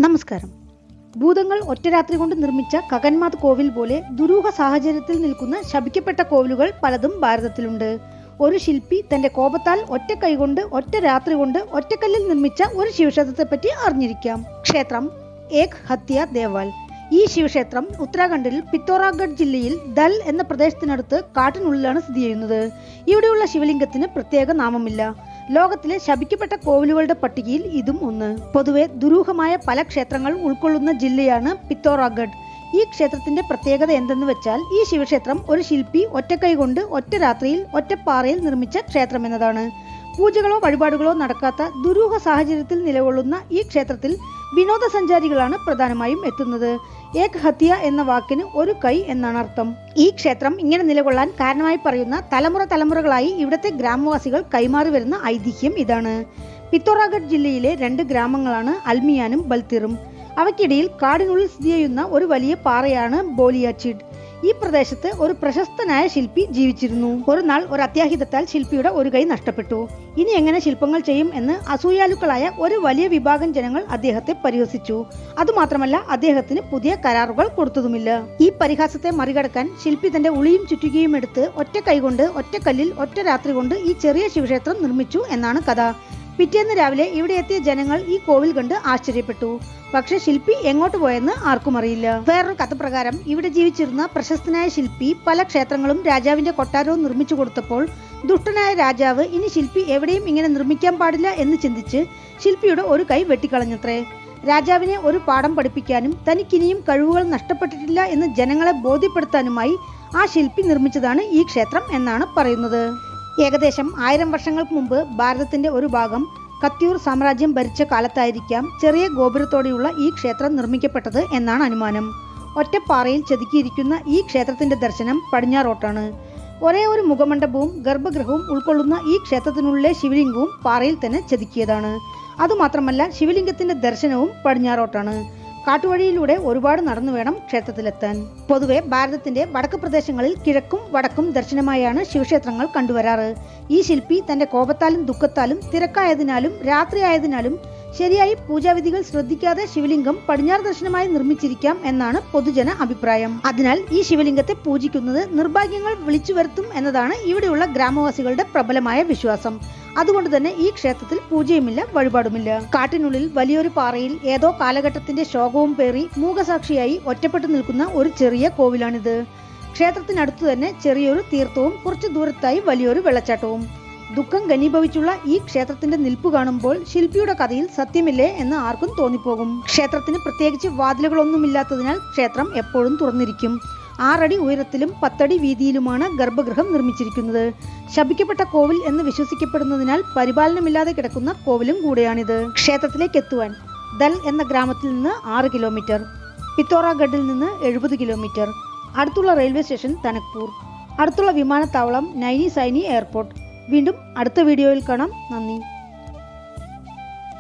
നമസ്കാരം. ഭൂതങ്ങൾ ഒറ്റരാത്രി കൊണ്ട് നിർമ്മിച്ച കകന്മാത് കോവിൽ പോലെ ദുരൂഹ സാഹചര്യത്തിൽ നിൽക്കുന്ന ശപിക്കപ്പെട്ട കോവിലുകൾ പലതും ഭാരതത്തിലുണ്ട്. ഒരു ശില്പി തന്റെ കോപത്താൽ ഒറ്റ കൈകൊണ്ട് ഒറ്റ രാത്രി കൊണ്ട് ഒറ്റക്കല്ലിൽ നിർമ്മിച്ച ഒരു ശിവക്ഷേത്രത്തെപ്പറ്റി അറിഞ്ഞിരിക്കാം. ക്ഷേത്രം ഏക് ഹത്യ ദേവാൽ. ഈ ശിവക്ഷേത്രം ഉത്തരാഖണ്ഡിൽ പിത്തോറാഗഡ് ജില്ലയിൽ ദൽ എന്ന പ്രദേശത്തിനടുത്ത് കാട്ടിനുള്ളിലാണ് സ്ഥിതി ചെയ്യുന്നത്. ഇവിടെയുള്ള ശിവലിംഗത്തിന് പ്രത്യേക നാമമില്ല. ലോകത്തിലെ ശപിക്കപ്പെട്ട കോവിലുകളുടെ പട്ടികയിൽ ഇതും ഒന്ന്. പൊതുവെ ദുരൂഹമായ പല ക്ഷേത്രങ്ങൾ ഉൾക്കൊള്ളുന്ന ജില്ലയാണ് പിത്തോറാഗഡ്. ഈ ക്ഷേത്രത്തിന്റെ പ്രത്യേകത എന്തെന്ന് വെച്ചാൽ ഈ ശിവക്ഷേത്രം ഒരു ശില്പി ഒറ്റക്കൈ കൊണ്ട് ഒറ്റ രാത്രിയിൽ ഒറ്റപ്പാറയിൽ നിർമ്മിച്ച ക്ഷേത്രം എന്നതാണ്. പൂജകളോ വഴിപാടുകളോ നടക്കാത്ത ദുരൂഹ സാഹചര്യത്തിൽ നിലകൊള്ളുന്ന ഈ ക്ഷേത്രത്തിൽ വിനോദസഞ്ചാരികളാണ് പ്രധാനമായും എത്തുന്നത്. ഏക് ഹത്യ എന്ന വാക്കിന് ഒരു കൈ എന്നാണ് അർത്ഥം. ഈ ക്ഷേത്രം ഇങ്ങനെ നിലകൊള്ളാൻ കാരണമായി പറയുന്ന തലമുറകളായി ഇവിടുത്തെ ഗ്രാമവാസികൾ കൈമാറി വരുന്ന ഐതിഹ്യം ഇതാണ്. പിത്തോറാഗഡ് ജില്ലയിലെ 2 ഗ്രാമങ്ങളാണ് അൽമിയാനും ബൽത്തിറും. അവയ്ക്കിടയിൽ കാടിനുള്ളിൽ സ്ഥിതി ചെയ്യുന്ന ഒരു വലിയ പാറയാണ് ബോലിയാച്ചിഡ്. ഈ പ്രദേശത്ത് ഒരു പ്രശസ്തനായ ശില്പി ജീവിച്ചിരുന്നു. ഒരു നാൾ ഒരു അത്യാഹിതത്താൽ ശില്പിയുടെ ഒരു കൈ നഷ്ടപ്പെട്ടു. ഇനി എങ്ങനെ ശില്പങ്ങൾ ചെയ്യും എന്ന് അസൂയാലുക്കളായ ഒരു വലിയ വിഭാഗം ജനങ്ങൾ അദ്ദേഹത്തെ പരിഹസിച്ചു. അതുമാത്രമല്ല, അദ്ദേഹത്തിന് പുതിയ കരാറുകൾ കൊടുത്തതുമില്ല. ഈ പരിഹാസത്തെ മറികടക്കാൻ ശില്പി തന്റെ ഉളിയും ചുറ്റുകയും എടുത്ത് ഒറ്റ കൈകൊണ്ട് ഒറ്റക്കല്ലിൽ ഒറ്റ രാത്രി കൊണ്ട് ഈ ചെറിയ ശിവക്ഷേത്രം നിർമ്മിച്ചു എന്നാണ് കഥ. പിറ്റേന്ന് രാവിലെ ഇവിടെ എത്തിയ ജനങ്ങൾ ഈ കോവിൽ കണ്ട് ആശ്ചര്യപ്പെട്ടു. പക്ഷെ ശില്പി എങ്ങോട്ട് പോയെന്ന് ആർക്കും അറിയില്ല. വേറൊരു കഥ പ്രകാരം ഇവിടെ ജീവിച്ചിരുന്ന പ്രശസ്തനായ ശില്പി പല ക്ഷേത്രങ്ങളും രാജാവിന്റെ കൊട്ടാരവും നിർമ്മിച്ചു കൊടുത്തപ്പോൾ ദുഷ്ടനായ രാജാവ് ഇനി ശില്പി എവിടെയും ഇങ്ങനെ നിർമ്മിക്കാൻ പാടില്ല എന്ന് ചിന്തിച്ച് ശില്പിയുടെ ഒരു കൈ വെട്ടിക്കളഞ്ഞത്രേ. രാജാവിനെ ഒരു പാഠം പഠിപ്പിക്കാനും തനിക്കിനിയും കഴിവുകൾ നഷ്ടപ്പെട്ടിട്ടില്ല എന്ന് ജനങ്ങളെ ബോധ്യപ്പെടുത്താനുമായി ആ ശില്പി നിർമ്മിച്ചതാണ് ഈ ക്ഷേത്രം എന്നാണ് പറയുന്നത്. ഏകദേശം 1000 വർഷങ്ങൾക്ക് മുമ്പ് ഭാരതത്തിന്റെ ഒരു ഭാഗം കത്യൂർ സാമ്രാജ്യം ഭരിച്ച കാലത്തായിരിക്കാം ചെറിയ ഗോപുരത്തോടെയുള്ള ഈ ക്ഷേത്രം നിർമ്മിക്കപ്പെട്ടത് എന്നാണ് അനുമാനം. ഒറ്റപ്പാറയിൽ ചെതുക്കിയിരിക്കുന്ന ഈ ക്ഷേത്രത്തിന്റെ ദർശനം പടിഞ്ഞാറോട്ടാണ്. ഒരേ ഒരു മുഖമണ്ഡപവും ഗർഭഗൃഹവും ഉൾക്കൊള്ളുന്ന ഈ ക്ഷേത്രത്തിനുള്ളിലെ ശിവലിംഗവും പാറയിൽ തന്നെ ചെതുക്കിയതാണ്. അതുമാത്രമല്ല, ശിവലിംഗത്തിന്റെ ദർശനവും പടിഞ്ഞാറോട്ടാണ്. കാട്ടുവഴിയിലൂടെ ഒരുപാട് നടന്നു വേണം ക്ഷേത്രത്തിലെത്താൻ. പൊതുവെ ഭാരതത്തിന്റെ വടക്ക് പ്രദേശങ്ങളിൽ കിഴക്കും വടക്കും ദർശനമായാണ് ശിവക്ഷേത്രങ്ങൾ കണ്ടുവരാറ്. ഈ ശില്പി തന്റെ കോപത്താലും ദുഃഖത്താലും തിരക്കായതിനാലും രാത്രിയായതിനാലും ശരിയായി പൂജാവിധികൾ ശ്രദ്ധിക്കാതെ ശിവലിംഗം പടിഞ്ഞാറ് ദർശനമായി നിർമ്മിച്ചിരിക്കാം എന്നാണ് പൊതുജന അഭിപ്രായം. അതിനാൽ ഈ ശിവലിംഗത്തെ പൂജിക്കുന്നത് നിർഭാഗ്യങ്ങൾ വിളിച്ചു വരുത്തും എന്നതാണ് ഇവിടെയുള്ള ഗ്രാമവാസികളുടെ പ്രബലമായ വിശ്വാസം. അതുകൊണ്ട് തന്നെ ഈ ക്ഷേത്രത്തിൽ പൂജയുമില്ല, വഴിപാടുമില്ല. കാട്ടിനുള്ളിൽ വലിയൊരു പാറയിൽ ഏതോ കാലഘട്ടത്തിന്റെ ശോകവും പേറി മൂകസാക്ഷിയായി ഒറ്റപ്പെട്ടു നിൽക്കുന്ന ഒരു ചെറിയ കോവിലാണിത്. ക്ഷേത്രത്തിനടുത്തു തന്നെ ചെറിയൊരു തീർത്ഥവും കുറച്ചു ദൂരത്തായി വലിയൊരു വെള്ളച്ചാട്ടവും. ദുഃഖം ഘനീഭവിച്ചുള്ള ഈ ക്ഷേത്രത്തിന്റെ നിൽപ്പ് കാണുമ്പോൾ ശില്പിയുടെ കഥയിൽ സത്യമില്ലേ എന്ന് ആർക്കും തോന്നിപ്പോകും. ക്ഷേത്രത്തിന് പ്രത്യേകിച്ച് വാതിലുകളൊന്നുമില്ലാത്തതിനാൽ ക്ഷേത്രം എപ്പോഴും തുറന്നിരിക്കും. 6 അടി ഉയരത്തിലും 10 അടി വീതിയിലുമാണ് ഗർഭഗൃഹം നിർമ്മിച്ചിരിക്കുന്നത്. ശപിക്കപ്പെട്ട കോവിൽ എന്ന് വിശ്വസിക്കപ്പെടുന്നതിനാൽ പരിപാലനമില്ലാതെ കിടക്കുന്ന കോവിലും കൂടെയാണിത്. ക്ഷേത്രത്തിലേക്ക് എത്തുവാൻ ദൽ എന്ന ഗ്രാമത്തിൽ നിന്ന് 6 കിലോമീറ്റർ, പിത്തോറാഗഡിൽ നിന്ന് 70 കിലോമീറ്റർ. അടുത്തുള്ള റെയിൽവേ സ്റ്റേഷൻ തനക്പൂർ. അടുത്തുള്ള വിമാനത്താവളം നൈനി സൈനി എയർപോർട്ട്. വീണ്ടും അടുത്ത വീഡിയോയിൽ കാണാം. നന്ദി.